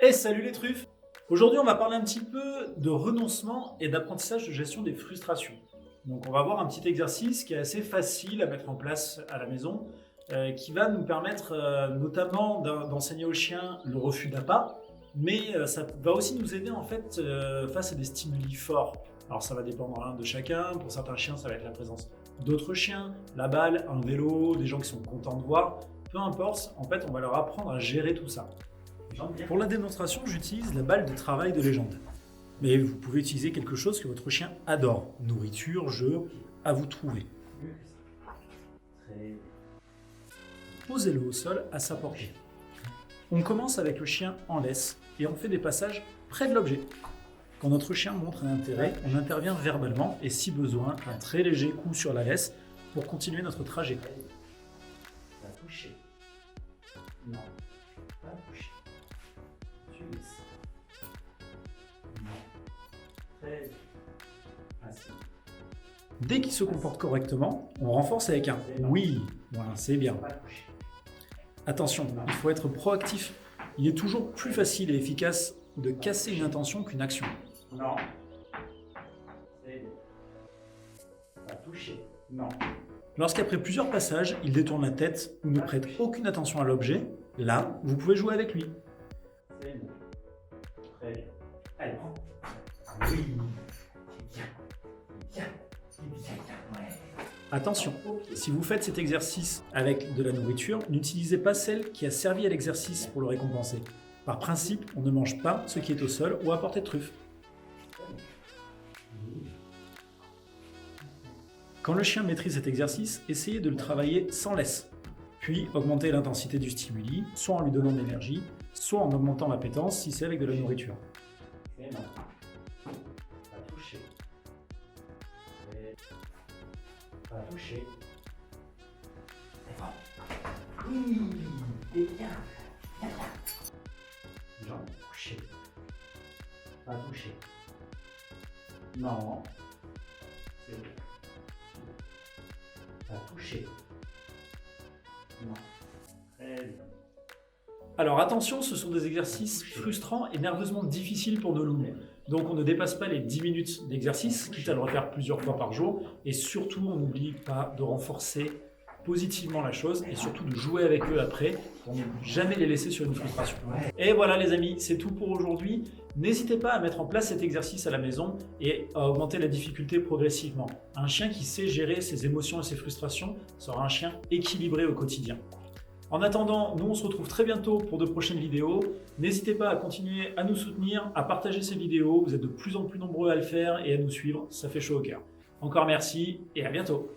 Et salut les truffes! Aujourd'hui, on va parler un petit peu de renoncement et d'apprentissage de gestion des frustrations. Donc, on va voir un petit exercice qui est assez facile à mettre en place à la maison, qui va nous permettre notamment d'enseigner au chien le refus d'appât, mais ça va aussi nous aider en fait face à des stimuli forts. Alors, ça va dépendre de chacun. Pour certains chiens, ça va être la présence d'autres chiens, la balle, un vélo, des gens qui sont contents de voir. Peu importe, en fait, on va leur apprendre à gérer tout ça. Pour la démonstration, j'utilise la balle de travail de légende. Mais vous pouvez utiliser quelque chose que votre chien adore. Nourriture, jeu, à vous de trouver. Posez-le au sol à sa portée. On commence avec le chien en laisse et on fait des passages près de l'objet. Quand notre chien montre un intérêt, on intervient verbalement et si besoin, un très léger coup sur la laisse pour continuer notre trajet. Pas toucher. Non. Pas toucher. Tu laisses. Non. Très facile. Dès qu'il se comporte correctement, on renforce avec un « oui ». Voilà, c'est bien. Pas toucher. Attention, il faut être proactif. Il est toujours plus facile et efficace de casser une intention qu'une action. Non. C'est bien. Pas toucher. Non. Lorsqu'après plusieurs passages, il détourne la tête ou ne prête aucune attention à l'objet, là, vous pouvez jouer avec lui. C'est bon. Très bien. Allez, prends. Oui. C'est bien. C'est bien. C'est bien. Ouais. Attention, si vous faites cet exercice avec de la nourriture, n'utilisez pas celle qui a servi à l'exercice pour le récompenser. Par principe, on ne mange pas ce qui est au sol ou à portée de truffe. Quand le chien maîtrise cet exercice, essayez de le travailler sans laisse. Puis augmentez l'intensité du stimuli, soit en lui donnant de l'énergie, soit en augmentant l'appétence si c'est avec de la nourriture. C'est non. Pas toucher. Pas toucher. C'est bon. Oui. C'est bien. Bien. Jambe toucher. Pas toucher. Non. C'est bien. Pas toucher. Non. Très bien. Alors attention, ce sont des exercices frustrants et nerveusement difficiles pour nos loulous. Donc on ne dépasse pas les 10 minutes d'exercice, quitte à le refaire plusieurs fois par jour. Et surtout, on n'oublie pas de renforcer positivement la chose et surtout de jouer avec eux après pour ne jamais les laisser sur une frustration. Et voilà les amis, c'est tout pour aujourd'hui. N'hésitez pas à mettre en place cet exercice à la maison et à augmenter la difficulté progressivement. Un chien qui sait gérer ses émotions et ses frustrations sera un chien équilibré au quotidien. En attendant, nous on se retrouve très bientôt pour de prochaines vidéos. N'hésitez pas à continuer à nous soutenir, à partager ces vidéos. Vous êtes de plus en plus nombreux à le faire et à nous suivre, ça fait chaud au cœur. Encore merci et à bientôt.